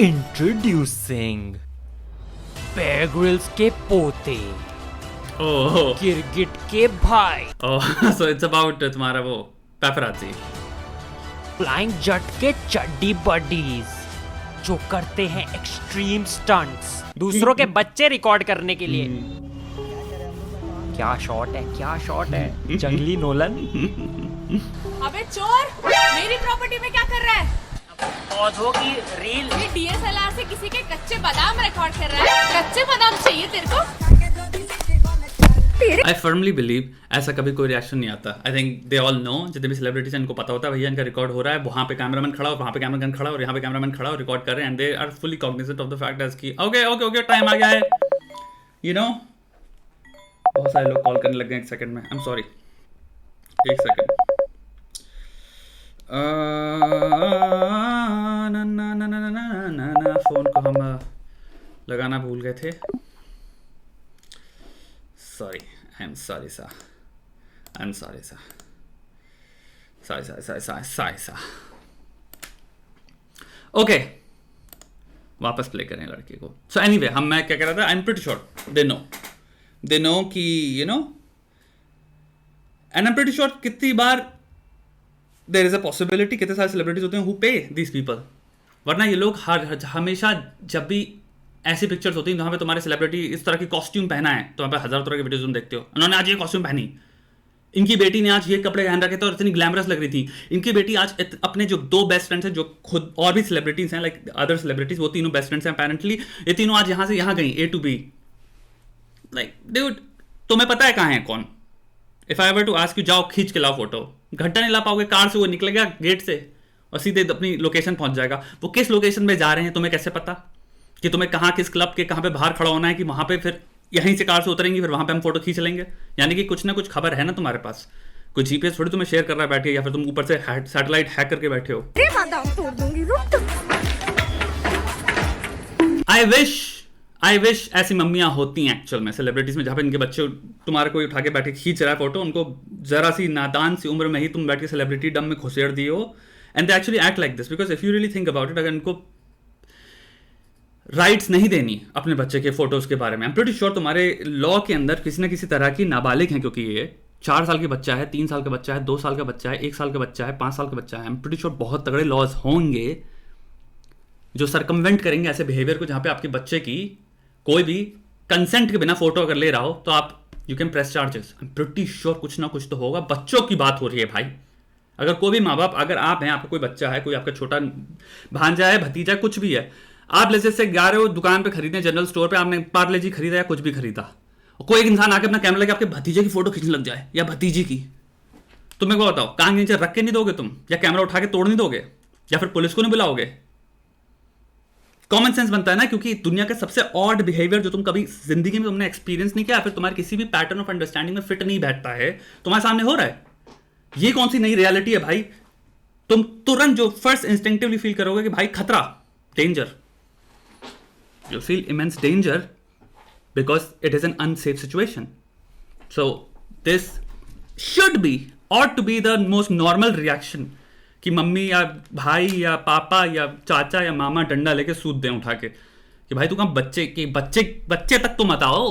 Introducing Bear Grylls के पोते Oh, गिरगिट के भाई so it's about तुम्हारा वो paparazzi. फ्लाइंग जट के चड्डी बडीज जो करते हैं एक्सट्रीम स्टंट्स दूसरों के बच्चे रिकॉर्ड करने के लिए। क्या शॉट है, क्या शॉट है, जंगली नोलन। अबे चोर, मेरी प्रॉपर्टी में क्या कर रहा है? पौधों की रील। ये DSLR से किसी के कच्चे बादाम रिकॉर्ड कर रहा है। कच्चे बादाम चाहिए तेरे को? I firmly believe ऐसा कभी कोई रिएक्शन नहीं आता. I think they all know, जितने भी सेलिब्रिटीज हैं इनको पता होता है भैया इनका रिकॉर्ड हो रहा है, वहाँ पे कैमरामैन खड़ा और वहाँ पे कैमरामैन खड़ा और यहाँ पे कैमरामैन खड़ा और रिकॉर्ड कर रहे हैं, and they are fully cognizant of the fact as कि okay टाइम आ गया है, you know. बहुत सारे लोग कॉल करने लग गए एक सेकंड में. I'm sorry. एक सेकंड. ना फोन को हम लगाना भूल गए थे. Sorry, I'm sorry, sir. I'm sorry, sir. Sorry, sir. Okay. वापस प्ले करें लड़के को. So anyway, मैं क्या कह रहा था? I'm pretty sure they know कि you know, and I'm pretty sure कितनी बार there is a possibility कितने सारे celebrities होते हैं who pay these people. वरना ये लोग हमेशा जब भी ऐसी पिक्चर्स होती हैं जहाँ पे तुम्हारे सेलिब्रिटी इस तरह की कॉस्ट्यूम पहना है तो वहाँ पे हज़ार तरह की वीडियोस तुम देखते हो. उन्होंने आज ये कॉस्ट्यूम पहनी, इनकी बेटी ने आज ये कपड़े पहन रखे थे और इतनी ग्लैमरस लग रही थी. इनकी बेटी आज अपने जो दो बेस्ट फ्रेंड्स हैं जो खुद और भी सेलिब्रिटीज हैं लाइक अदर सेलिब्रिटीज, वो तीनों बेस्ट फ्रेंड्स हैं अपेरेंटली. ये तीनों आज यहाँ से यहाँ गई A to B. Like dude, तुम्हें पता है कहाँ है कौन? If I were to ask you, जाओ खींच के लाओ फोटो. घंटा नहीं ला पाओगे. कार से वो निकलेगा गेट से और सीधे अपनी लोकेशन पहुंच जाएगा. वो किस लोकेशन में जा रहे हैं तुम्हें कैसे पता कि तुम्हें कहाँ किस क्लब के कहाँ पे बाहर खड़ा होना है कि वहाँ पे फिर यहीं से कार से उतरेंगी फिर वहाँ पे हम फोटो खींच लेंगे? यानी कि कुछ ना कुछ खबर है ना तुम्हारे पास. कोई जीपीएस थोड़ी तुम्हें शेयर कर रहा है बैठे, या फिर तुम ऊपर से सैटेलाइट हैक करके बैठे हो. आई विश ऐसी मम्मियाँ होती हैं एक्चुअल में सेलिब्रिटीज में, जहाँ पे इनके बच्चे तुम्हारे कोई उठा के बैठे खींच रहा है फोटो. उनको जरा सी नादान सी उम्र में ही तुम बैठ के सेलिब्रिटी डम में घुसेड़ दिए हो. And they actually act like this because if you really think about it, अगर इनको राइट्स नहीं देनी अपने बच्चे के फोटोज के बारे में, आई एम प्रीटी श्योर तुम्हारे लॉ के अंदर किसी ना किसी तरह की नाबालिग है, क्योंकि ये 4 साल का बच्चा है, 3 साल का बच्चा है, 2 साल का बच्चा है, 1 साल का बच्चा है, 5 साल का बच्चा है. आई एम प्रीटी श्योर बहुत तगड़े लॉज होंगे जो सरकमवेंट करेंगे ऐसे बिहेवियर को, जहां पे आपके बच्चे की कोई भी कंसेंट के बिना फोटो अगर ले रहा हो तो आप you can press charges. I am pretty sure कुछ ना कुछ तो होगा. बच्चों की बात हो रही है भाई. अगर कोई भी माँ बाप, अगर आप हैं, आपका कोई बच्चा है, कोई आपका छोटा भांजा है, भतीजा, कुछ भी है, आप जैसे से जा रहे हो दुकान पे खरीदने, जनरल स्टोर पे आपने पार्ले जी खरीदा या कुछ भी खरीदा, और कोई एक इंसान आके अपना कैमरा लेके आपके भतीजे की फोटो खींचने लग जाए या भतीजी की, तो मेरे को बताओ कान नीचे रख के नहीं दोगे तुम, या कैमरा उठा के तोड़ नहीं दोगे, या फिर पुलिस को नहीं बुलाओगे? कॉमन सेंस बनता है ना, क्योंकि दुनिया का सबसे ऑड बिहेवियर जो तुम कभी जिंदगी में तुमने एक्सपीरियंस नहीं किया, फिर तुम्हारे किसी भी पैटर्न ऑफ अंडरस्टैंडिंग में फिट नहीं बैठता है, तुम्हारे सामने हो रहा है. ये कौन सी नई रियलिटी है भाई? तुम तुरंत जो फर्स्ट इंस्टिंक्टिवली फील करोगे कि भाई खतरा, danger. You'll feel immense danger because it is an unsafe situation. So this should be, ought to be the most normal reaction कि मम्मी या भाई या पापा या चाचा या मामा डंडा लेके सूद दें उठा के कि भाई तू कहाँ बच्चे तक तो मत आओ.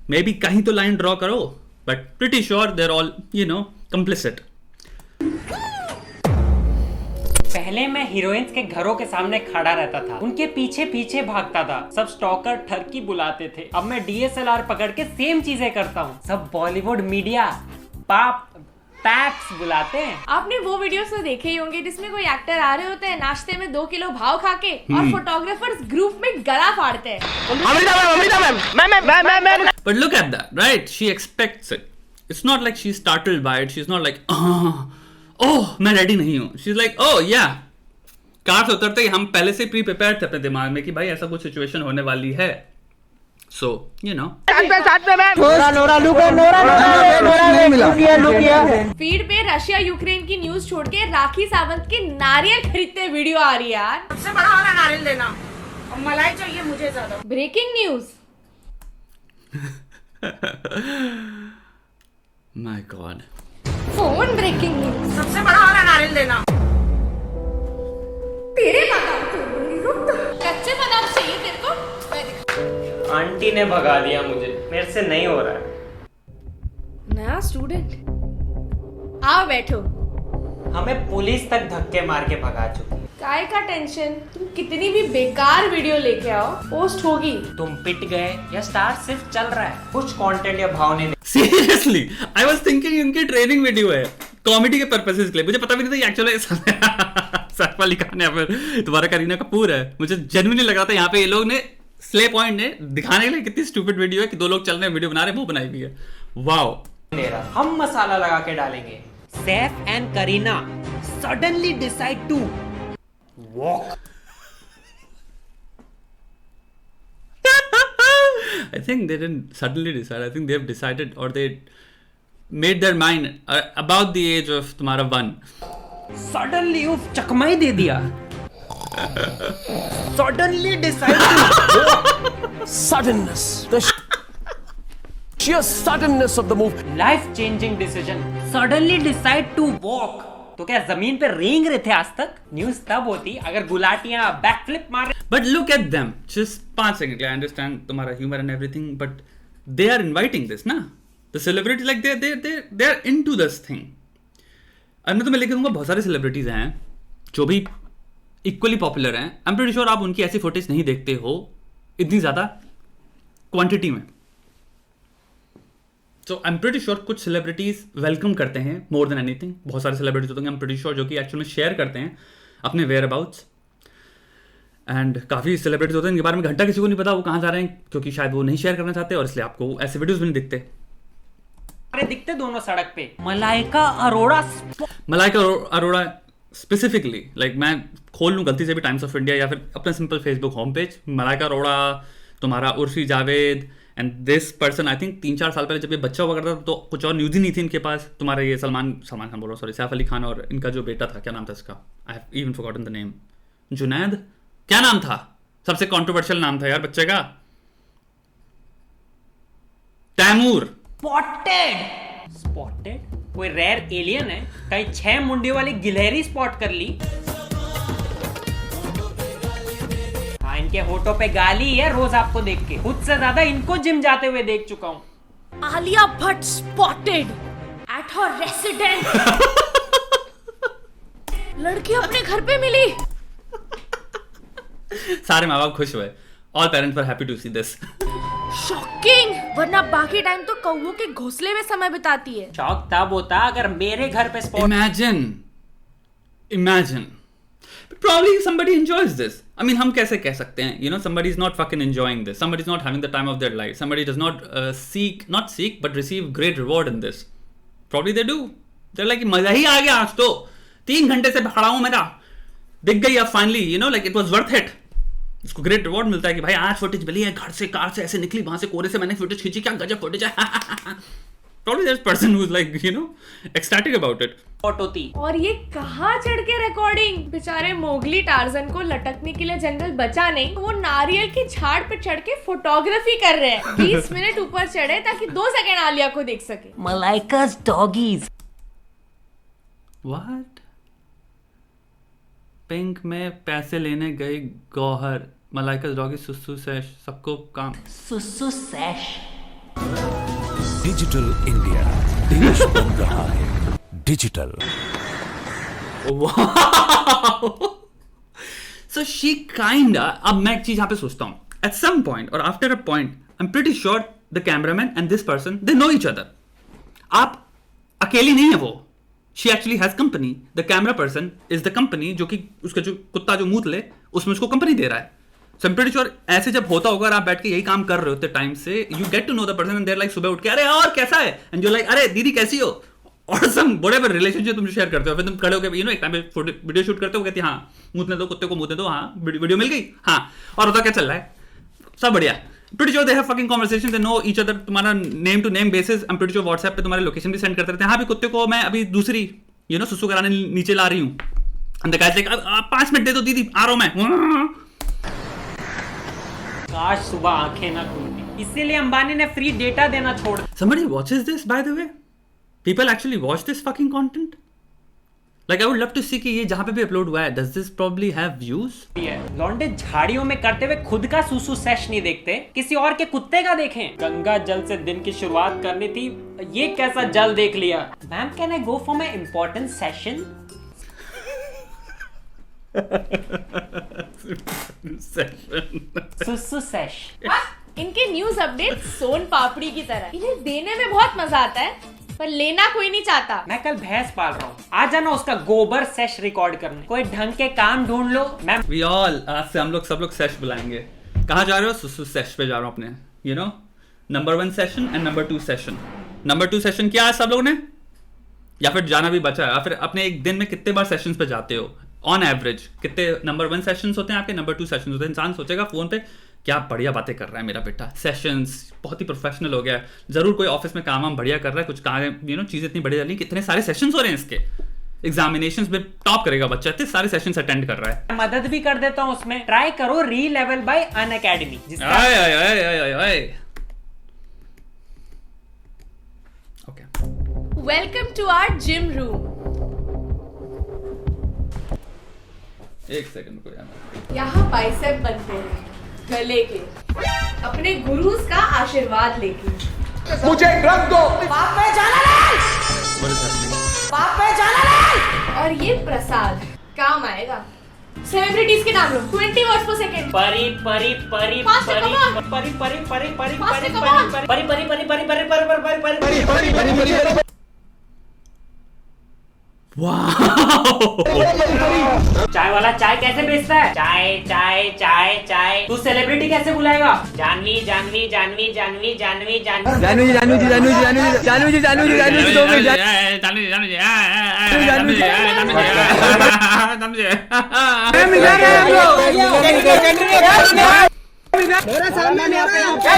मे बी कहीं तो लाइन ड्रॉ करो, but pretty sure they're all complicit. पहले मैं हीरोइंस के घरों के सामने खड़ा रहता था, उनके पीछे पीछे भागता था, सब स्टॉकर ठरकी बुलाते थे. अब मैं DSLR पकड़ के सेम चीजें करता हूँ. सब बॉलीवुड मीडिया पैप्स बुलाते हैं. आपने वो वीडियोस तो देखे ही होंगे जिसमें कोई एक्टर आ रहे होते हैं नाश्ते में 2 किलो भाव खा के, और फोटोग्राफर्स ग्रुप में गला फाड़ते हैं. But look at that, right? She expects it. It's not like she's startled by it. She's not like, मैं रेडी नहीं हूँ. She's like, oh yeah. Car से उतरते ही हम पहले से प्री प्रिपेयर्ड थे अपने दिमाग में कि भाई ऐसा कुछ सिचुएशन होने वाली है. So, you know. फीड पे रशिया यूक्रेन की न्यूज छोड़ के राखी सावंत की नारियल खरीदते वीडियो आ रही है यार. सबसे बड़ा वाला नारियल देना और मलाई चाहिए मुझे ज्यादा. Breaking news. My God. Phone breaking news. सबसे बड़ा वाला नारियल देना. तेरे बाबा आंटी ने भगा दिया मुझे, मेरे से नहीं हो रहा है। नया स्टूडेंट, आओ बैठो। हमें पुलिस तक धक्के मार के भगा चुकी है। काय का टेंशन, तुम कितनी भी बेकार वीडियो लेके आओ, पोस्ट होगी। तुम पिट गए या स्टार सिर्फ चल रहा है, कुछ कंटेंट या भाव ने। सीरियसली आई वाज थिंकिंग इनकी ट्रेनिंग वीडियो है कॉमेडी के पर्पसेस के लिए। मुझे पता भी नहीं था एक्चुअली सैफ अली खान या फिर तुम्हारा करीना कपूर है। मुझे जेन्युइनली लगा था यहाँ पे ये लोग ने स्ले पॉइंट ने दिखाने के लिए कितनी स्टूपिड वीडियो है कि दो लोग चल रहे हैं, वीडियो बना रहे हैं, वो बनाई हुई है। वाओ, हम मसाला लगा के डालेंगे। Saif and Kareena suddenly decide to walk. I think they didn't suddenly decide. I think they have decided or they made their mind about the age of तुम्हारा 1. सडनली उफ चकमा ही दे दिया। Suddenly decide Suddenness, the sheer suddenness of the move. Life changing decision, suddenly decide to walk. तो क्या जमीन पे रेंग रहे थे आज तक? न्यूज तब होती अगर गुलाटियां बैकफ्लिप मार रहे। But look at them. Just 5 seconds. I understand तुम्हारा humor and everything, but they are inviting this, ना? The celebrities like they are into this thing. और मैं तुम्हें लेके दूंगा बहुत सारे सेलिब्रिटीज हैं जो भी इक्वली पॉपुलर हैं। आई एम प्रीटी श्योर आप उनकी ऐसी फुटेज नहीं देखते हो इतनी ज्यादा क्वांटिटी में। सो आई एम प्रीटी श्योर कुछ सेलिब्रिटीज वेलकम करते हैं मोर देन एनीथिंग। बहुत सारे सेलिब्रिटीज होते हैं आई एम प्रीटी श्योर जो कि एक्चुअली में शेयर करते हैं अपने वेयर अबाउट्स। एंड काफ़ी सेलिब्रिटीज होते हैं इनके बारे में घंटा किसी को नहीं पता वो कहाँ जा रहे हैं, क्योंकि शायद वो नहीं शेयर करना चाहते और इसलिए आपको ऐसे वीडियोस भी नहीं दिखते। अरे दिखते दोनों सड़क पे। मलाइका अरोड़ा स्पेसिफिकली, लाइक मैं खोल लूँ गलती से भी टाइम्स ऑफ इंडिया या फिर अपना simple Facebook home page, Malaika Arora, तुम्हारा Urfi Javed and this person. I think 3-4 साल पहले जब ये बच्चा हुआ करता था तो कुछ और न्यूज ही नहीं थी इनके पास। तुम्हारा ये सलमान खान बोल रहा हूँ, सॉरी, सैफ अली खान और इनका जो बेटा था, क्या नाम था इसका, I have even forgotten the name, Junaid, क्या नाम था, सबसे कंट्रोवर्शियल नाम था यार बच्चे का, तैमूर। स्पॉटेड कोई रेयर एलियन है? कहीं 6 मुंडी वाली गिलहरी स्पॉट कर ली? हाँ, इनके होठों पे गाली है रोज आपको देख के। खुद से ज्यादा इनको जिम जाते हुए देख चुका हूँ। Alia Bhatt spotted at her residence. लड़की अपने घर पे मिली। सारे माँ बाप खुश हुए। All parents were happy to see this. Shocking, वरना बाकी टाइम तो कौवों के घोंसले में समय बिताती है। शौक तब होता अगर मेरे घर पे spot. Imagine. Probably somebody enjoys this. I mean, हम कैसे कह सकते हैं? You know, somebody is not fucking enjoying this. Somebody is not having the time of their life. Somebody does not not seek, but receive great reward in this. Probably they do. They're like, मजा ही आ गया आज तो। 3 घंटे से खड़ा हूँ मेरा। दिख गई अब finally, you know, like it was worth it. इसको ग्रेट रिवॉर्ड मिलता है कि भाई आज फुटेज मिली है, घर से कार से ऐसे निकली, वहां से कोरे से मैंने फुटेज खींची, क्या गजब फुटेज है। Probably there's person who's like, you know, ecstatic about it. होती। और ये कहाँ चढ़ के रिकॉर्डिंग? बेचारे मोगली टार्जन को लटकने के लिए जंगल बचा नहीं, वो नारियल की झाड़ पे चढ़ के फोटोग्राफी कर रहे हैं। 20 मिनट ऊपर चढ़े ताकि 2 सेकंड आलिया को देख सके। मलाइका's doggies। What? पिंक में पैसे लेने गई गौहर, मलाइका डॉगी सुसु सैश, सबको काम सुसु सैश। डिजिटल इंडिया देश बन रहा है डिजिटल। सो शी काइंड, अब मैं एक चीज यहाँ पे सोचता हूँ, एट सम पॉइंट और after a point I am pretty sure the cameraman and this person they know each other. आप अकेली नहीं है वो, she actually has company. The camera person is the company, जो कि उसका जो कुत्ता जो मूत ले उसमें उसको कंपनी दे रहा है। सो आई एम प्रीटी श्योर ऐसे जब होता होगा और आप बैठ के यही काम कर रहे होते टाइम से, you get to know the person and they're like सुबह उठ के अरे और कैसा है, एंड यू लाइक अरे दीदी कैसी हो, और सम बड़े बड़े रिलेशनशिप तुम शेयर करते हो। फिर तुम खड़े होकर यू नो एक टाइम पे वीडियो शूट करते हो, कहती हाँ मूतने दो कुत्ते को, मूतने दो, हाँ वीडियो मिल गई, हाँ और बताओ क्या चल रहा है, सब बढ़िया। Pretty sure they have fucking conversations, they know each other, तुम्हारा name to name basis. I'm pretty sure WhatsApp पे तुम्हारे लोकेशन भी सेंड करते रहते हैं। हाँ भी कुत्ते को मैं अभी दूसरी यू नो सुसु कराने नीचे ला रही हूँ, and the guy's like 5 minute दे दो दीदी, आ रहा हूँ मैं। काश सुबह आंखें ना खुलती, इसीलिए अंबानी ने फ्री डेटा देना छोड़। Somebody watches this, by the way? People actually watch this fucking content? Like I would love to see कि ये जहाँ पे भी अपलोड हुआ है, does this probably have views? लौंडे झाड़ियों में करते हुए खुद का सुसु सेश नहीं देखते, किसी और के कुत्ते का देखें। गंगा जल से दिन की शुरुआत करनी थी, ये कैसा जल देख लिया। Ma'am can I go for my important session? सुसु सेश। इनके न्यूज अपडेट सोन पापड़ी की तरह, इन्हें देने में बहुत मजा आता है पर लेना कोई नहीं चाहता। मैं कल भैंस पाल रहा हूँ, आ जाना उसका गोबर सेश रिकॉर्ड करने। कोई ढंग के काम ढूंढ लो। मैम We all आज से हम लोग सब लोग सेश बुलाएंगे। कहाँ जा रहे हो? सुसु सेश पे जा रहा हूँ अपने, you know, number 1 session and number 2 session. Number 2 session क्या है सब लोगों ने, या फिर जाना भी बचा है, या फिर अपने एक दिन में कितने बार सेशंस पे जाते हो ऑन एवरेज? कितने नंबर 1 सेशंस होते हैं आपके, नंबर 2 सेशंस होते हैं? इंसान सोचेगा फोन पे क्या बढ़िया बातें कर रहा है मेरा बेटा, सेशंस बहुत ही प्रोफेशनल हो गया है, जरूर कोई ऑफिस में काम बढ़िया कर रहा है, कुछ काम यू नो चीजें इतनी बढ़िया चल रही, कितने सारे सेशंस हो रहे हैं इसके, एग्जामिनेशंस में टॉप करेगा बच्चा, इतने सारे सेशंस अटेंड कर रहा है। मदद भी कर देता हूँ उसमें। ट्राई करो Relevel by Unacademy. Welcome to our gym room. एक सेकंड को यार, यहाँ बाइसेप बनते हैं गले के, अपने गुरुज का आशीर्वाद लेके। मुझे ड्रग दो। बाप पे जाना नहीं, बाप पे जाना नहीं। और ये प्रसाद काम आएगा। सेलिब्रिटीज के नाम लो, 20 वर्ड्स पर सेकंड। परी परी परी Faster, परी come on. परी परी परी परी Faster, परी come on. परी परी परी परी परी परी परी परी परी। चाय वाला चाय कैसे बेचता है? चाय चाय चाय चाय। तू सेलिब्रिटी कैसे बुलाएगा? जानवी जानवी जानवी जानवी जानवी जानवी जानवी जी, जानवी जी, जानवी जी, जानवी जी, जानवी जी, जानवी जी, जानवी जी, दो मिनट,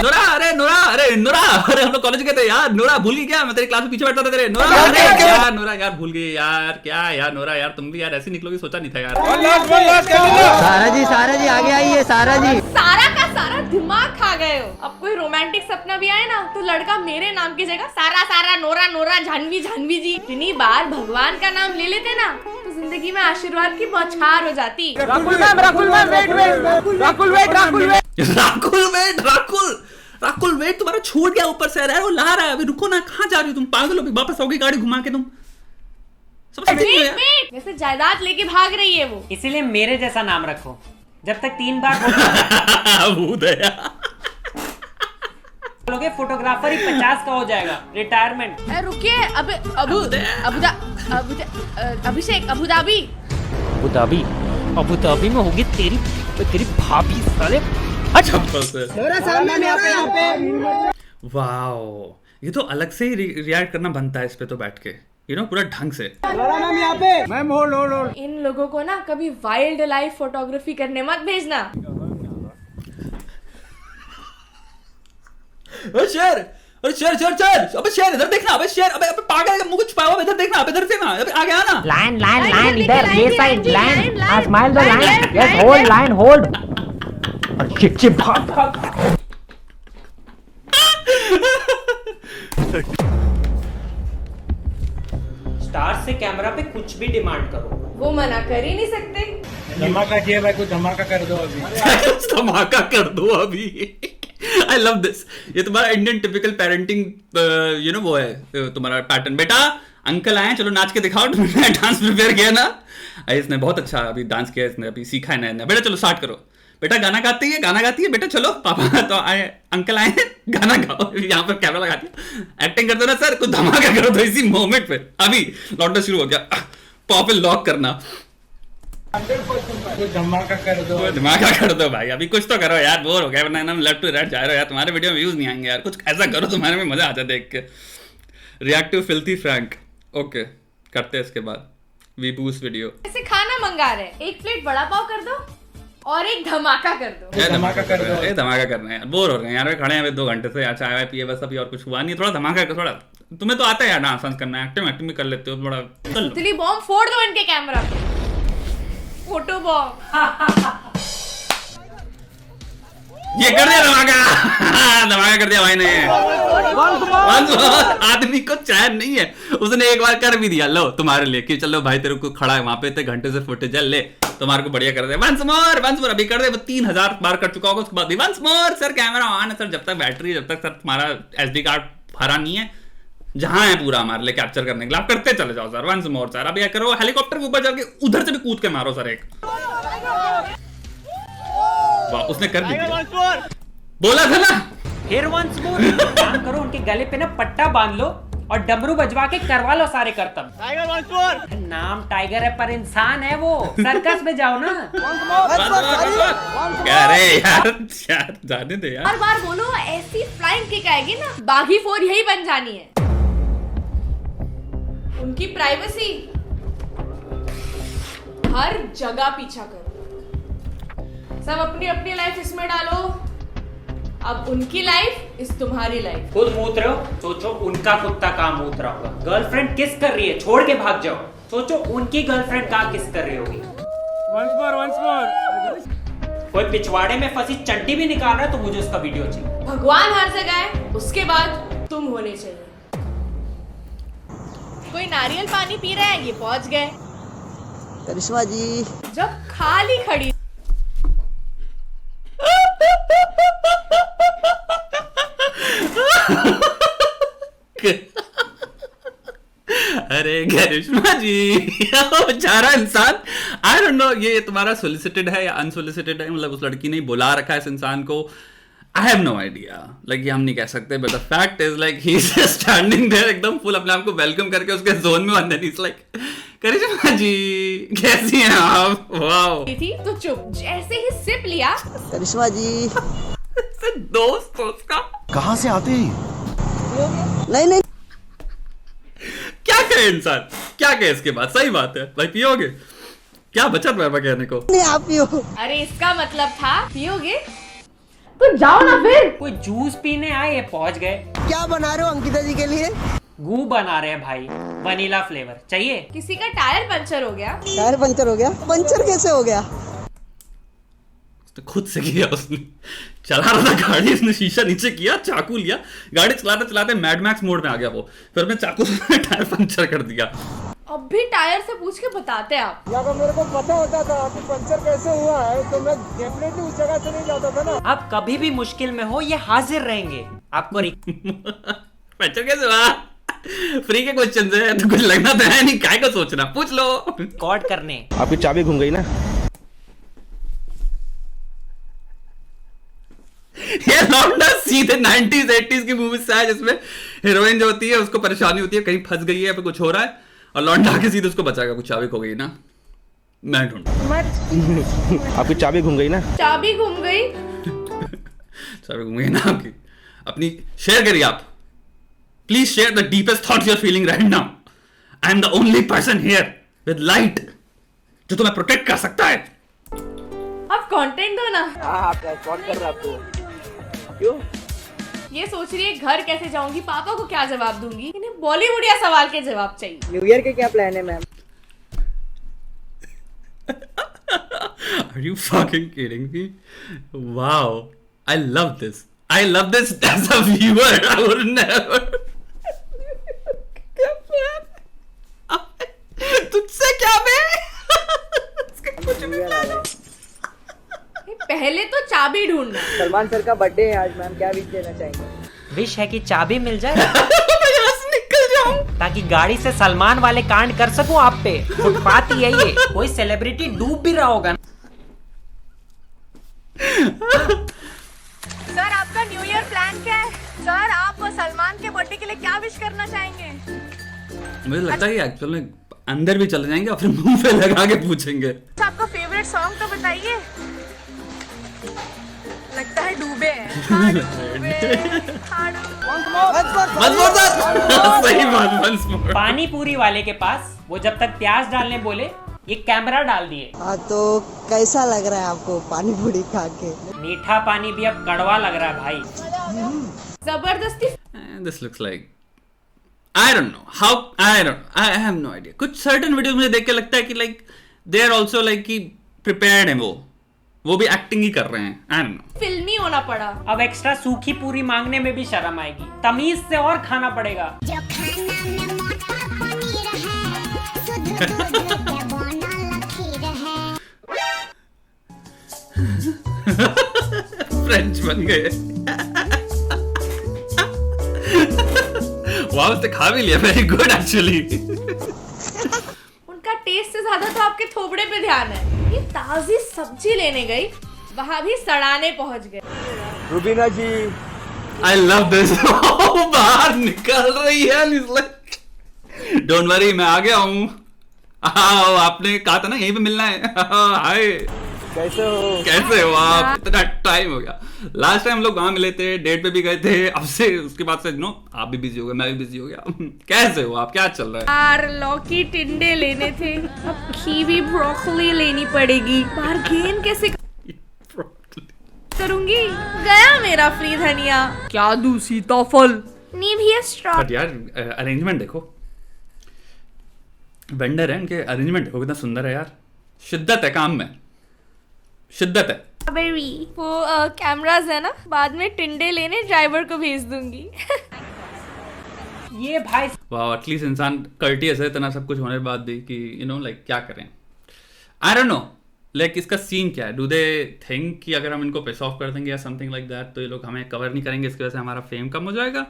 नोरा, अरे नोरा, अरे नोरा, अरे हम लोग कॉलेज गए थे यार। नोरा भूल गई क्या? मैं तेरे क्लास में पीछे बैठता था तेरे। नोरा, अरे यार नोरा यार भूल गई यार, क्या यार नोरा यार, तुम भी यार ऐसी निकलोगी सोचा नहीं था यार। सारा जी आगे आइए, सारा जी। सारा का सारा दिमाग खा गए हो। अब कोई रोमांटिक सपना भी आए ना तो लड़का मेरे नाम की जगह सारा सारा नोरा नोरा जानवी जानवी जी इतनी बार भगवान का नाम ले लेते ना तो जिंदगी में आशीर्वाद की बौछार हो जाती। राकुल वेट तुम्हारा छूट गया ऊपर से, अरे वो ला रहा है अभी, रुको ना, कहाँ जा रही हो तुम? पागल हो, वापस आओगी गाड़ी घुमा के तुम? वेट, जैसे जायदाद लेके भाग रही है वो। इसीलिए मेरे जैसा नाम रखो, जब तक 3 बार बोलोगे फोटोग्राफर ही 50 का हो जाएगा, रिटायरमेंट। रुकिए, अभिषेक अबू धाबी अबू धाबी में होगी तेरी भाभी साले। अच्छा वाओ, ये तो अलग से ही रिएक्ट करना बनता है इस पे तो बैठ के, यू नो, पूरा ढंग से। इन लोगों को ना कभी वाइल्ड लाइफ फोटोग्राफी करने मत भेजना। शेर, अरे शेर शेर शेर, अबे शेर इधर देखना, अबे शेर, अबे पागल मुंह छुपाया हुआ, इधर देखना, अबे इधर से ना, अबे आ गया ना। लाइन इधर ये side, line smile the line, yes hold line hold. और चिप भाग स्टार से कैमरा पे कुछ भी डिमांड करो, वो मना कर ही नहीं सकते। धमाका किया भाई, कुछ धमाका कर दो अभी। धमाका कर दो अभी। I love this. ये तुम्हारा Indian typical parenting you know वो है तुम्हारा पैटर्न। बेटा अंकल आए, चलो नाच के दिखाओ। तुमने डांस प्रिपेयर किया ना? इसने बहुत अच्छा अभी डांस किया, इसने अभी सीखा है नया। बेटा चलो स्टार्ट करो। बेटा गाना गाती है बेटा, चलो पापा तो आए, अंकल आए, गाना गाओ। यहाँ पर कैमरा लगा दिया, एक्टिंग कर दो ना सर, कुछ धमाका करो तो इसी मोमेंट पे। अभी लौटना शुरू हो गया, पॉप लॉक करना, कुछ धमाका कर दो, धमाका कर दो भाई। अभी कुछ तो करो यार, बोर हो गया, वरना हम लेफ्ट टू राइट जा रहे हो यार, तुम्हारे वीडियो में व्यूज नहीं आएंगे यार। कुछ ऐसा करो तुम्हारे में मजा आता है देख के। रिएक्टिव फिल्थी फ्रैंक, ओके करते हैं इसके बाद वी बूस्ट वीडियो। ऐसे खाना मंगा रहे, एक प्लेट वड़ा पाव कर दो और एक धमाका कर दो। धमाका कर दो, धमाका करना है यार, बोर हो रहे हैं यार, खड़े हैं 2 घंटे से यार, चाय वाय पिए बस, अभी और कुछ हुआ नहीं। थोड़ा धमाका कर, थोड़ा तुम्हें तो आता है यार डांस करना, एक्टिंग भी कर लेते हो, थोड़ा कर लो। इतनी बॉम्ब फोड़ दो इनके कैमरा पे, फोटो बॉम्ब। ये कर दिया धमाका। धमाका कर दिया भाई ने। Once more, आदमी को चैन नहीं है, उसने एक बार कर भी दिया, लो तुम्हारे लिए कि चलो भाई तेरे को खड़ा है वहां पे, इतने घंटे से फुटेज है, ले तुम्हारे को बढ़िया कर दे, once more अभी कर दे। वो 3000 बार कर चुका होगा, उसके बाद once more sir camera on है सर, जब तक बैटरी, जब तक सर तुम्हारा SD कार्ड भरा नहीं है, जहां है पूरा हमारे लिए कैप्चर करने के लिए, आप करते चले जाओ सर, once more सर। अब ये करो, हेलीकॉप्टर के ऊपर जाके उधर से भी कूद के मारो सर एक। वाह, उसने कर दिया, बोला था ना। फिर वंस मोर काम करो, उनके गले पे ना पट्टा बांध लो और डमरू बजवा के करवा लो सारे करतब। नाम टाइगर है पर इंसान है वो, सर्कस में जाओ ना। अरे यार जाने दे यार। हर बार बोलो ऐसी फ्लाइंग किक आएगी ना, बागी 4 यही बन जानी है। उनकी प्राइवेसी हर जगह पीछा करो, सब अपनी अपनी लाइफ इसमें डालो। अब उनकी लाइफ इस तुम्हारी लाइफ। खुद मूत रहे हो, सोचो उनका कुत्ता कहाँ मूत रहा होगा। गर्लफ्रेंड किस कर रही है, छोड़ के भाग जाओ। सोचो उनकी गर्लफ्रेंड कहाँ किस कर रही होगी। once more कोई पिछवाड़े में फंसी चंटी भी निकाल रहा है तो मुझे उसका वीडियो चाहिए। भगवान हर जगह है, उसके बाद तुम होने चाहिए। कोई नारियल पानी पी रहा है, ये पहुंच गए। करिश्मा जी जब खाली खड़ी अरे करिश्मा जी बेचारा इंसान, आई डोंट नो ये तुम्हारा सोलिसिटेड है या अनसोलिसिटेड है, मतलब उस लड़की ने बुला रखा है इस इंसान को, I have no idea, like ये हम नहीं कह सकते, but the fact is like he is just standing there एकदम फुल अपने आप को वेलकम करके उसके जोन में, अंदर इज लाइक करिश्मा जी कैसी हैं आप, वाओ थी तो चुप। जैसे ही सिप लिया, करिश्मा जी दोस्त उसका कहां से आते ही नहीं क्या कहे इंसान, क्या कहे इसके बाद, सही बात है भाई, पियोगे क्या बचा तुम्हारे कहने को। नहीं आप पियो। अरे इसका मतलब था पियोगे तो जाओ ना फिर। कोई जूस पीने आए, ये पहुंच गए। क्या बना रहे हो अंकिता जी के लिए? गू बना रहे हैं भाई, वनीला फ्लेवर चाहिए। किसी का टायर पंचर हो गया। टायर पंचर हो गया? पंचर कैसे हो गया? तो खुद से किया उसने, चला रहा था गाड़ी, उसने शीशा नीचे किया, चाकू लिया, गाड़ी चलाते चलाते मैड मैक्स मोड में आ गया वो, फिर अपने चाकू से टायर पंचर कर दिया। अब भी टायर से पूछ के बताते आप। या अगर मेरे को पता होता था कि पंचर कैसे हुआ है तो मैं डेफिनेटली उस जगह से नहीं जाता था ना। आप कभी भी मुश्किल में हो, ये हाजिर रहेंगे आपको। पंचर कैसे हुआ, फ्री के क्वेश्चन है तो कुछ लगना तो है नहीं, काय को सोचना, पूछ लो। रिकॉर्ड करने आपकी चाबी घूम गई ना। ये लौंडा सीधे 90s 80s की मूवीज से है, जिसमें हीरोइन जो होती है उसको परेशानी होती है, कहीं फंस गई है या फिर कुछ हो रहा है, और लौंडा आके सीधे उसको बचाएगा, कुछ चाबी खो गई ना, मैं ढूंढ। आपकी चाबी घूम गई ना। चाबी घूम गई। चाबी घूम गई ना आपकी, अपनी शेयर करिए आप, please share the deepest thoughts you are feeling right now. I am the only person here with light जो तुम्हें प्रोटेक्ट कर सकता है। अब कंटेंट दो ना। कौन कर रहा है आपको? क्यों? ये सोच रही है घर कैसे जाऊंगी, पापा को क्या जवाब दूंगी, इन्हें बॉलीवुड या सवाल के जवाब चाहिए। न्यू ईयर के क्या प्लान है ma'am? Are you fucking kidding me? Wow, I love this. I love this as a viewer. I would never. तुझसे क्या बे? कुछ भी प्लान है। पहले तो चाबी ढूंढना। सलमान सर का बर्थडे है आज मैम, क्या विश देना चाहेंगे? विश है कि चाबी मिल जाए यहाँ से निकल जाऊं ताकि गाड़ी से सलमान वाले कांड कर सकूं आप पे। फुटपाथ ही है ये, कोई सेलिब्रिटी डूब भी रहा होगा। सर आपका न्यू ईयर प्लान क्या है? सर आप सलमान के बर्थडे के लिए क्या विश करना चाहेंगे? मुझे लगता है एक्चुअल में अंदर भी चले जाएंगे और फिर मुंह पे लगा के पूछेंगे। आपका फेवरेट सॉन्ग तो बताइए। लगता है डूबे हैं। सही बात। पानी पूरी वाले के पास वो जब तक प्याज डालने बोले, ये कैमरा डाल दिए। हाँ तो कैसा लग रहा है आपको पानी पूरी खा के? मीठा पानी भी अब कड़वा लग रहा है भाई। जबरदस्ती। This looks like I don't know how, I have no idea. कुछ certain वीडियोस मुझे देख के लगता है कि like they are also like कि prepared हैं वो, वो भी एक्टिंग ही कर रहे हैं, आई डोंट नो। फिल्मी होना पड़ा। अब एक्स्ट्रा सूखी पूरी मांगने में भी शर्म आएगी, तमीज से और खाना पड़ेगा। जो खाना में मोटा पनीर है, सुध बुध के बोना लकीर है। फ्रेंच बन गए। वाह, उसने खा भी लिया, वेरी गुड एक्चुअली। उनका टेस्ट से ज्यादा तो आपके थोबड़े पे ध्यान है। ये ताजी सब्जी लेने गई, वहां भी सड़ाने पहुंच गए। रुबीना जी, आई लव दिस। बाहर निकल रही है, डोंट वरी मैं आ गया हूँ। आपने कहा था ना यहीं पे मिलना है। हाय, कैसे हो आप? इतना टाइम हो गया। लास्ट टाइम हम लोग वहां मिले थे, डेट पे भी गए थे। अब से उसके बाद से आप भी बिजी हो गए, मैं भी बिजी हो गया। कैसे हो आप? क्या चल रहा है? यार लौकी टिंडे लेने थे, अब कीवी ब्रोकली लेनी पड़ेगी। बार्गेन कैसे करूंगी? गया मेरा फ्री धनिया। क्या दूं सीताफल? Nivea straw. बट यार अरेंजमेंट देखो, वेंडर है, उनके अरेंजमेंट देखो कितना सुंदर है यार। शिद्दत है काम में, शिद्दत है। वो कैमरास है ना, बाद में टिंडे लेने ड्राइवर को भेज दूंगी। ये भाई वाह, एटलीस्ट इंसान कर्टियस है इतना सब कुछ होने के बाद भी कि यू नो लाइक क्या करें। आई डोंट नो लाइक इसका सीन क्या है। डू दे थिंक कि अगर हम इनको पिस ऑफ कर देंगे या समथिंग लाइक दैट तो ये लोग हमें कवर नहीं करेंगे, इसकी वजह से हमारा फेम कम हो जाएगा,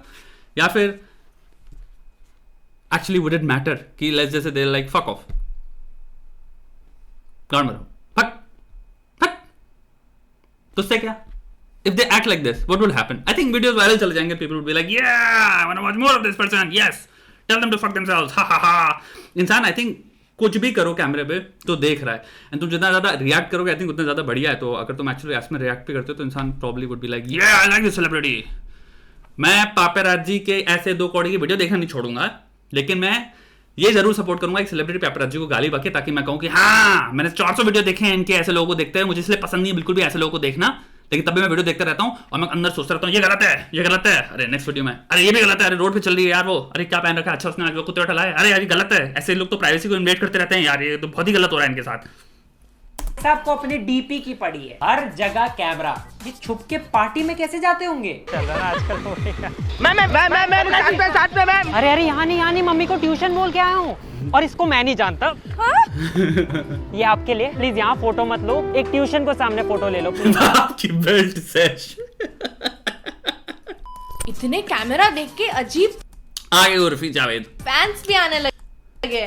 या फिर एक्चुअली वुड इट मैटर कि लेट्स जैसे दे लाइक फक ऑफ, गांड मरो, फक फक, तो उससे क्या? If they act like this, what will happen? I think videos viral चले जाएंगे, people will be like, yeah, I want to watch more of this person, yes, tell them to fuck themselves, ha ha ha. इंसान I think कुछ भी करो कैमरे पे तो देख रहा है, एंड तुम जितना ज्यादा रिएक्ट करोगे आई थिंक उतना ज्यादा बढ़िया है। तो अगर तुम एक्चुअली इसमें रिएक्ट भी करते हो तो इंसान probably would be like, yeah, I like this celebrity. मैं पापेराजी के ऐसे 2 कौड़ी की वीडियो देखना नहीं छोड़ूंगा, लेकिन मैं ये जरूर सपोर्ट करूंगा एक सेलिब्रिटी पेपराजी को गाली बके, ताकि मैं कहूं कि हाँ मैंने 400 वीडियो देखे हैं इनके, ऐसे लोगों को देखते हैं, मुझे इसलिए पसंद नहीं बिल्कुल भी ऐसे लोगों को देखना, लेकिन तभी मैं वीडियो देखता रहता हूं और मैं अंदर सोचता रहता हूं ये गलत है, ये गलत है, अरे नेक्स्ट वीडियो में अरे ये भी गलत है, अरे रोड पे चल रही है यार वो, अरे क्या पहन रखा है, अच्छा उसने आज कुत्ते उठा है, अरे यार ये गलत है। ऐसे लोग तो प्राइवेसी को इन्वेट करते रहते हैं यार, ये तो बहुत ही गलत हो रहा है इनके साथ। सबको अपनी डीपी की पड़ी है, हर जगह कैमरा। ये छुप के पार्टी में कैसे जाते होंगे? चल रहा है आजकल तो। मैम साथ में अरे अरे यहाँ नहीं, मम्मी को ट्यूशन बोल के आया हूँ और इसको मैं नहीं जानता। ये आपके लिए, प्लीज यहाँ फोटो मत लो, एक ट्यूशन को सामने फोटो ले लो प्लीज। आपकी बेल्ट सेश। इतने कैमरा देख के अजीब आगे उर्फी जावेद फैंस भी आने लगे।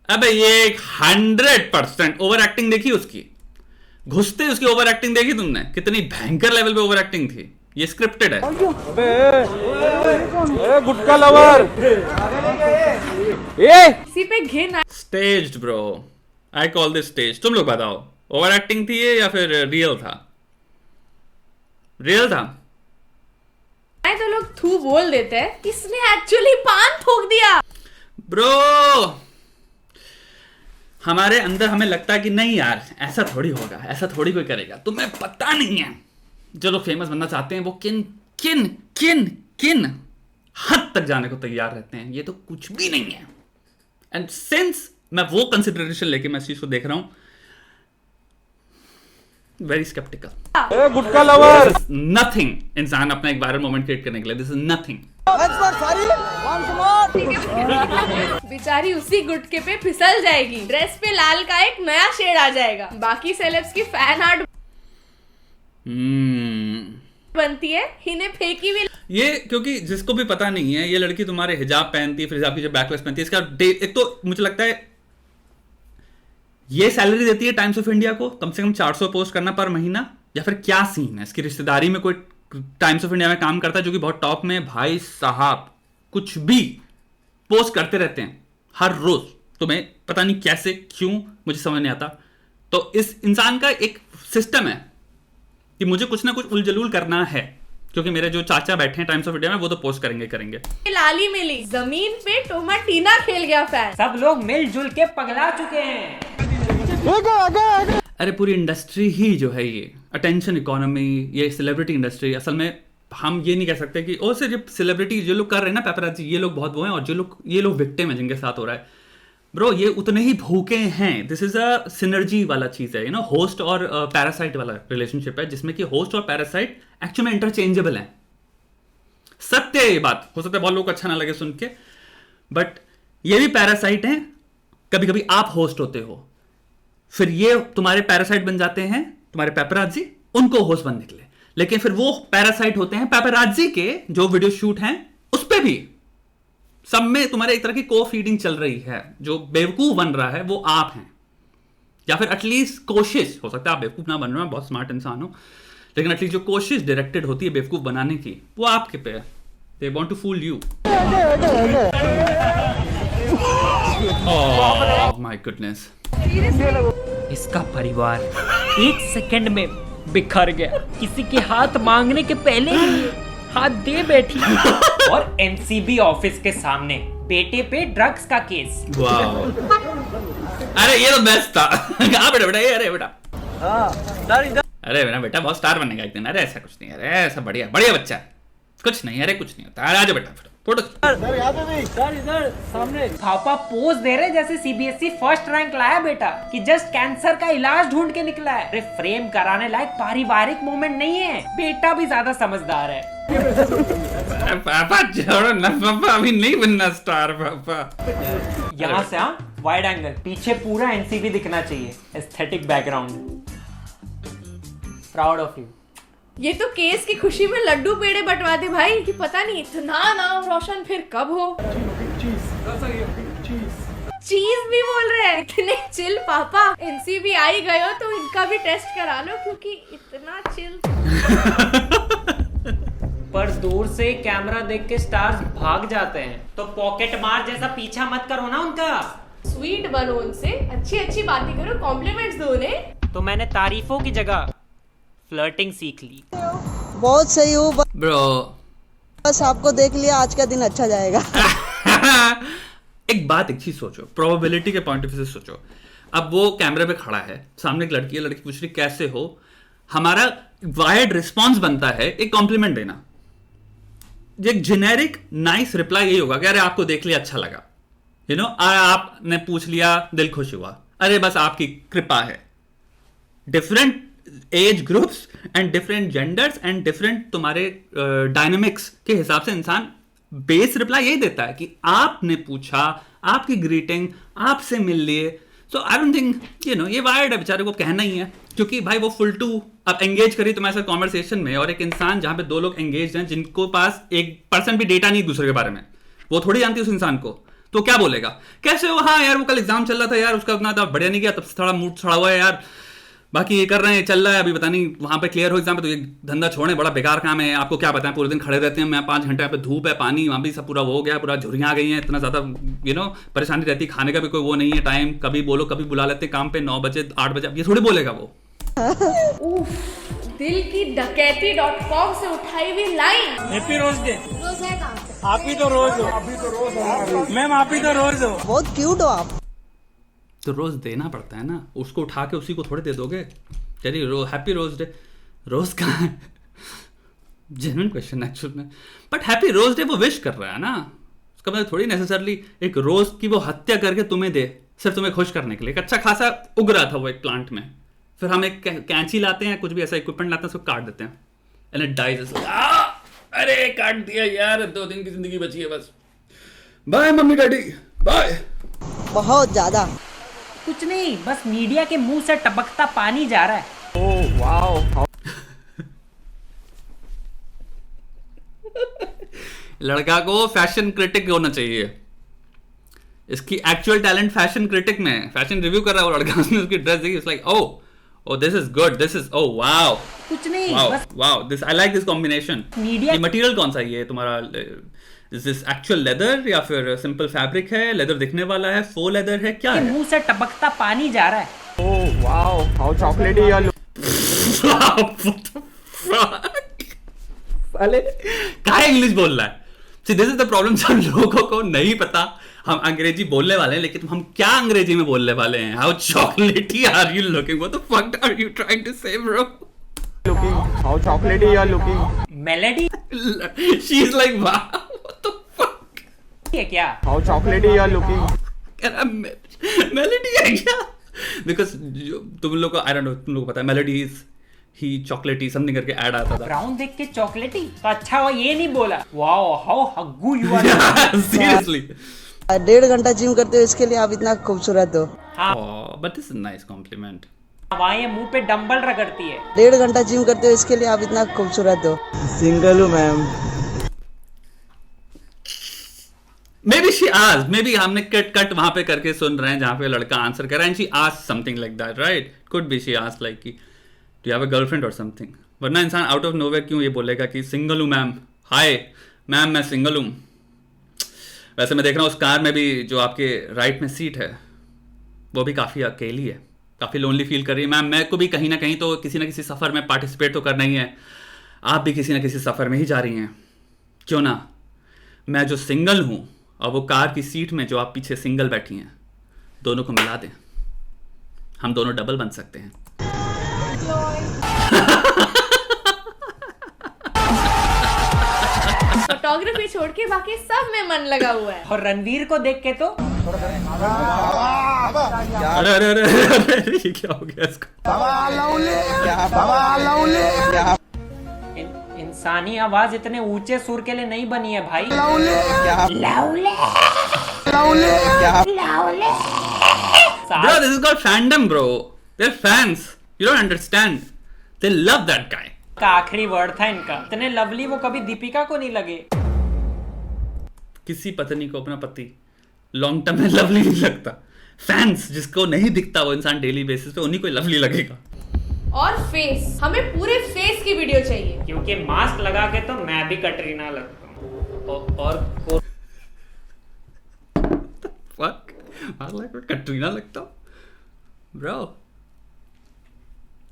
अबे ये 100% ओवर एक्टिंग देखी उसकी, घुसते उसकी ओवर एक्टिंग देखी तुमने? कितनी भयंकर लेवल पे ओवर एक्टिंग थी। ये स्क्रिप्टेड है। गुटका लवर, इसी पे घिन staged bro, I call this stage. तुम लोग बताओ ओवर एक्टिंग थी ये या फिर रियल था? रियल था। तो लोग थू बोल देते हैं, इसने एक्चुअली पान थूक दिया। ब्रो हमारे अंदर हमें लगता है कि नहीं यार ऐसा थोड़ी होगा, ऐसा थोड़ी कोई करेगा। तुम्हें पता नहीं है जो लोग फेमस बनना चाहते हैं वो किन किन किन किन हद तक जाने को तैयार रहते हैं। ये तो कुछ भी नहीं है। एंड सिंस मैं वो कंसिडरेशन लेके मैं इस चीज को देख रहा हूं, वेरी स्केप्टिकल। गुटका लवर, नथिंग इंसान अपना एक वायरल मोमेंट क्रिएट करने के लिए, दिस इज नथिंग। बेचारी उसी गुटके पे फिसल जाएगी, ड्रेस पे लाल का एक नया शेड आ जाएगा, बाकी सेलेब्स की फैन आर्ट बनती है, इन्हें फेंकी भी। ये क्योंकि जिसको भी पता नहीं है, ये लड़की तुम्हारे हिजाब पहनती है, फिर हिजाब की जो बैकलेस पहनती है, इसका एक तो मुझे लगता है ये सैलरी देती है टाइम्स ऑफ इंडिया को कम से कम 400 पोस्ट करना पर महीना, या फिर क्या सीन है? इसकी रिश्तेदारी में कोई टाइम्स ऑफ इंडिया में काम करता है जो कि बहुत टॉप में, भाई साहब कुछ भी पोस्ट करते रहते हैं हर रोज। तुम्हें पता नहीं कैसे क्यों, मुझे समझ नहीं आता। तो इस इंसान का एक सिस्टम है कि मुझे कुछ ना कुछ उलझलूल करना है, क्योंकि मेरे जो चाचा बैठे हैं टाइम्स ऑफ इंडिया में वो तो पोस्ट करेंगे। लाली मिली, जमीन पे टोमाटीना खेल गया फैन। सब लोग मिलजुल के पगला चुके हैं। अरे पूरी इंडस्ट्री ही जो है ये अटेंशन इकोनॉमी, ये सेलिब्रिटी इंडस्ट्री, असल में हम ये नहीं कह सकते कि सिर्फ सेलिब्रिटी जो लोग कर रहे हैं ना पेपराजी, ये लोग बहुत वो हैं, और जो लोग ये लोग विक्टिम है जिनके साथ हो रहा है। ब्रो ये उतने ही भूखे हैं. दिस इज अ सिनर्जी वाला चीज है, होस्ट और पैरासाइट वाला रिलेशनशिप है, जिसमें कि होस्ट और पैरासाइट एक्चुअली में इंटरचेंजेबल हैं. सत्य है ये बात. हो सकता है बहुत लोगों को अच्छा ना लगे सुन के, बट ये भी पैरासाइट हैं. कभी कभी आप होस्ट होते हो, फिर ये तुम्हारे पैरासाइट बन जाते हैं, तुम्हारे पेपराजी, उनको होस्ट बनने के लिए. लेकिन फिर वो पैरासाइट होते हैं पेपराजी के जो वीडियो शूट हैं उस पे भी. सब में तुम्हारे एक तरह की को फीडिंग चल रही है. जो बेवकूफ बन रहा है वो आप हैं, या फिर एटलीस्ट कोशिश. हो सकता है आप बेवकूफ ना बन रहे हो, बहुत स्मार्ट इंसान हो, लेकिन एटलीस्ट जो कोशिश डायरेक्टेड होती है बेवकूफ बनाने की, वो आपके पे है. They want to fool you. Oh my goodness. इसका परिवार 1 सेकंड में बिखर गया. किसी के हाथ मांगने के पहले ही हाथ दे बैठी. और एनसीबी ऑफिस के सामने बेटे पे ड्रग्स का केस. वाह. अरे ये तो बेस्ट था. कहाँ बेटा बेटा, अरे बेटा, अरे मेरा बेटा बहुत स्टार बनेगा एक दिन. अरे ऐसा कुछ नहीं, अरे ऐसा बढ़िया बढ़िया बच्चा है, कुछ नहीं, अरे कुछ नहीं होता. अरे आजा बेटा, फोटो. पापा पोज दे रहे जैसे सीबीएसई फर्स्ट रैंक लाया बेटा, कि जस्ट कैंसर का इलाज ढूंढ के निकला है. अरे फ्रेम कराने लायक पारिवारिक मोमेंट नहीं है. बेटा भी ज्यादा समझदार है. पापा छोड़ो ना पापा, अभी नहीं बनना स्टार पापा. यहाँ से वाइड एंगल, पीछे पूरा एनसीबी दिखना चाहिए. Aesthetic background. Proud of you. ये तो केस की खुशी में लड्डू पेड़े बंटवा दे भाई, कि पता नहीं इतना नाम रोशन फिर कब हो. चीज भी बोल रहे हैं. इतने चिल पापा. एनसीबी आई गए हो तो इनका भी टेस्ट करा लो, क्योंकि इतना चिल. पर दूर से कैमरा देख के स्टार्स भाग जाते हैं, तो पॉकेट मार जैसा पीछा मत करो ना उनका. स्वीट बनो उनसे, अच्छी अच्छी बातें करो, कॉम्प्लीमेंट्स दो उन्हें. तो मैंने तारीफों की जगह फ्लर्टिंग सीख ली. बहुत सही हो. ब्रो बस आपको देख लिया, आज का दिन अच्छा जाएगा. एक बात, एक चीज सोचो, प्रोबेबिलिटी के पॉइंट ऑफ व्यू से सोचो. अब वो कैमरे पे खड़ा है, सामने एक लड़की है, लड़की पूछ रही कैसे हो. हमारा वायर्ड रिस्पॉन्स बनता है एक कॉम्प्लीमेंट देना. एक जेनेरिक नाइस रिप्लाई यही होगा कि अरे आपको देख लिया अच्छा लगा, आपने पूछ लिया दिल खुश हुआ, अरे बस आपकी कृपा है. Different age groups and different genders and different तुम्हारे डायनामिक्स के हिसाब से इंसान बेस रिप्लाई यही देता है कि आपने पूछा, आपकी ग्रीटिंग, आपसे मिल लिए. सो आई डोंट थिंक ये वायर्ड है बेचारे को कहना ही है, क्योंकि भाई वो फुल टू अब एंगेज करी तुम्हारे साथ कॉन्वर्सेशन में. और एक इंसान जहां पे 2 लोग एंगेज हैं, जिनको पास 1% भी डेटा नहीं एक दूसरे के बारे में, वो थोड़ी जानती उस इंसान को, तो क्या बोलेगा कैसे हो. हाँ यार वो कल एग्जाम चल रहा था यार, उसका उतना बढ़िया नहीं गया, तब से थोड़ा मूड छड़ा हुआ है यार, बाकी ये कर रहे हैं, चल रहा है, अभी पता नहीं वहां पे क्लियर हो एग्जाम पे, तो ये धंधा छोड़े, बड़ा बेकार काम है. आपको क्या बताएं, पूरे दिन खड़े रहते हैं, मैं 5 घंटे पे, धूप है, पानी वहां भी सब पूरा हो गया, पूरा झुर्रियां आ गई हैं, इतना ज्यादा परेशानी रहती है, खाने का भी कोई वो नहीं है टाइम. कभी बोलो कभी बुला लेते हैं काम पे 9 बजे 8 बजे, अब ये थोड़ी बोलेगा वो. दिल की डकैती.com से उठाई हुई लाइन. Happy rose day. रोज है काम. आप ही तो रोज हो मैम, आप ही तो रोज हो. बहुत क्यूट हो आप. तो रोज देना पड़ता है ना, उसको उठा के उसी को थोड़े दे दोगे. चलिए हैप्पी रोज डे. रोज कहाँ है? जेन्युइन क्वेश्चन एक्चुअल में. बट हैप्पी रोज डे वो विश कर रहा है ना, उसका मतलब थोड़ी नेसेसरली एक रोज की वो हत्या करके तुम्हें दे, सिर्फ तुम्हें खुश करने के लिए. एक अच्छा खासा उग रहा था वो एक प्लांट में, फिर हम एक कैंची लाते हैं, कुछ भी ऐसा इक्विपमेंट लाते हैं, उसको काट देते हैं एंड इट डाइज. अरे काट दिया यार, 2 दिन की जिंदगी बची है बस. Bye mummy daddy bye. बहुत ज्यादा. कुछ नहीं, बस मीडिया के मुंह से टपकता पानी जा रहा है. Oh wow. लड़का को फैशन क्रिटिक होना चाहिए. इसकी एक्चुअल टैलेंट फैशन क्रिटिक में है. फैशन रिव्यू कर रहा है वो लड़का, उसने उसकी ड्रेस देखी, it's like oh this is good, this is oh wow. कुछ नहीं, बस wow this I like this combination. Media. ये मटेरियल कौन सा है ये तुम्हारा? इज दिस एक्चुअल लेदर या फिर सिंपल फैब्रिक है? लेदर दिखने वाला है, फो लेदर है, क्या है? मुंह से टपकता पानी जा रहा है. ओह वाओ, हाउ चॉकलेटी यू लुक. साले क्या इंग्लिश बोल रहा है? See, this is the problem. सब लोगों को नहीं पता हम अंग्रेजी बोलने वाले हैं, लेकिन हम क्या अंग्रेजी में बोलने वाले हैं. How chocolatey are you looking? What the fuck are you trying to say, bro? Looking, how chocolatey you are looking. Melody She's like, wow, what the fuck? है क्या? How chocolatey you are looking. And melody है क्या? Because तुम लोग को I don't know, तुम लोग को पता है मेलेडी इज ही चॉकलेटी समथिंग करके ऐड आता था। ब्राउन देख के चॉकलेटी तो अच्छा हुआ ये नहीं बोला। Wow how huggy you are. Seriously 1.5 घंटा जिम करते हो इसके लिए आप इतना खूबसूरत हो। But this is nice compliment. वहाँ ये मुंह पे डंबल रगड़ती है। 1.5 घंटा जिम करते हो इसके लिए आप इतना खूबसूरत हो। सिंगल हूँ ma'am. May be she asked, may be हमने कट वहां पे करके सुन रहे हैं जहां पे लड़का आंसर कर रहा है, and she asked something like that, right? Could be she asked like कि do you have a girlfriend और समथिंग। वरना इंसान आउट ऑफ नोवेयर क्यों ये बोलेगा कि सिंगल हूं मैम, हाय मैम मैं सिंगल हूं। वैसे मैं देख रहा हूँ उस कार में भी जो आपके राइट में सीट है वो भी काफ़ी अकेली है, काफ़ी लोनली फील कर रही है। मैम मेरे को भी कहीं ना कहीं तो किसी ना किसी सफ़र में पार्टिसिपेट तो करना ही है। आप भी किसी ना किसी सफ़र में ही जा रही हैं, क्यों ना मैं जो सिंगल हूँ और वो कार की सीट में जो आप पीछे सिंगल बैठी हैं, दोनों को मिला दें, हम दोनों डबल बन सकते हैं। फोटोग्राफी छोड़ के बाकी सब में मन लगा हुआ है। और रणवीर को देख के तो अरे अरे अरे अरे ये क्या हो गया इसको? इंसानी आवाज इतने ऊंचे सुर के लिए नहीं बनी है भाई। Bro, this is called fandom, bro. They're fans. You don't understand. They love that guy. का आखिरी वर्ड था इनका। इतने लवली वो कभी दीपिका को नहीं लगे। किसी पत्नी को अपना पति लॉन्ग टर्म में लवली नहीं लगता। फैंस जिसको नहीं दिखता वो इंसान डेली बेसिस पे, उन्हीं को लवली लगेगा। और फेस, हमें पूरे फेस की वीडियो चाहिए। क्योंकि मास्क लगा के तो मैं भी कटरीना लगता हूँ। और कटरीना लगता हूँ ब्रो।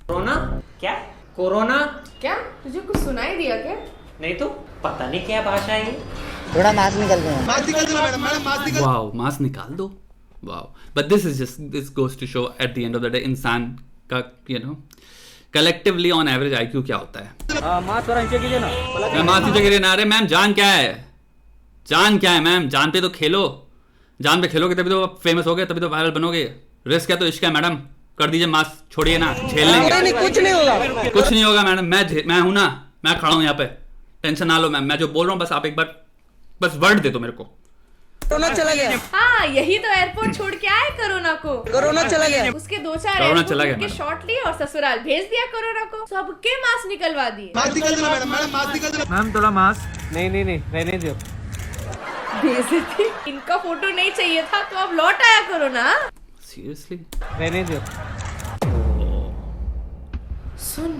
कोरोना क्या? कोरोना क्या तुझे कुछ सुनाई दिया क्या? नहीं तो पता नहीं क्या भाषा है ये। थोड़ा मास्क निकल गया। वाओ मास्क निकाल दो। Wow but this is just, this goes to show at the end of the day इंसान का you know collectively on average IQ क्या होता है। मास्क थोड़ा नीचे कीजिए ना। मैं मास्क नीचे गिरे ना। अरे मैम जान क्या है, जान क्या है मैम? जान पे तो खेलो, जान पे खेलोगे तभी तो फेमस होगे, तभी तो वायरल बनोगे। रिस्क है तो इश्क है मैडम, कर दीजिए मास्क, छोड़िए ना, झेल लेंगे। कुछ नहीं होगा, कुछ नहीं होगा मैडम, मैं हूं ना, मैं खड़ा हूं यहाँ पे, टेंशन ना लो मैम। मैं जो बोल रहा हूँ बस आप एक बार बस वर्ड दे दो मेरे को। कोरोना चला गया। हाँ यही तो एयरपोर्ट छोड़ के आए कोरोना को। कोरोना चला गया। उसके 2-4 कोरोना चला गया के शॉट लिए और ससुराल भेज दिया कोरोना को। सबके मास्क निकलवा दिए। मैम थोड़ा मास्क। नहीं रहने दो। बेइज्जती। इनका फोटो नहीं चाहिए था तो अब लौट आया कोरोना। सीरियसली रहने दो। सुन,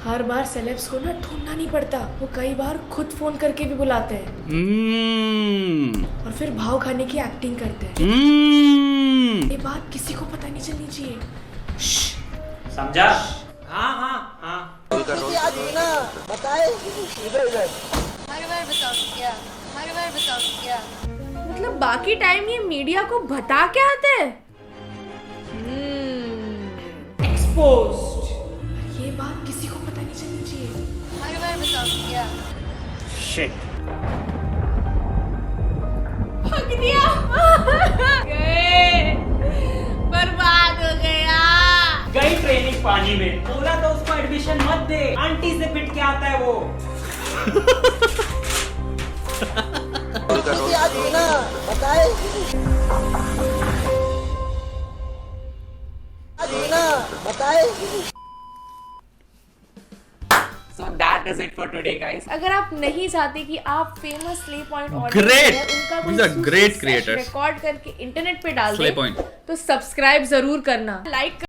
हर बार सेलेब्स को ना ढूंढना नहीं पड़ता, वो कई बार खुद फोन करके भी बुलाते हैं और फिर भाव खाने की एक्टिंग करते हैं। ये बात किसी को पता नहीं चलनी चाहिए। समझा? हाँ। बताए मतलब बाकी टाइम ये मीडिया को बता क्या आते हैं? एक्सपोज्ड। ये बात किसी को पता नहीं चलनी चाहिए। शिट। हक दिया। गए, बर्बाद हो गया। गई ट्रेनिंग पानी में। बोला तो उसको एडमिशन मत दे, आंटी से पिट के आता है वो। बताए So that is it for today, guys. अगर आप नहीं चाहते कि आप famous slay point Great! These are great creators. Record करके इंटरनेट पे डाल Slay दें Point. तो सब्सक्राइब जरूर करना, लाइक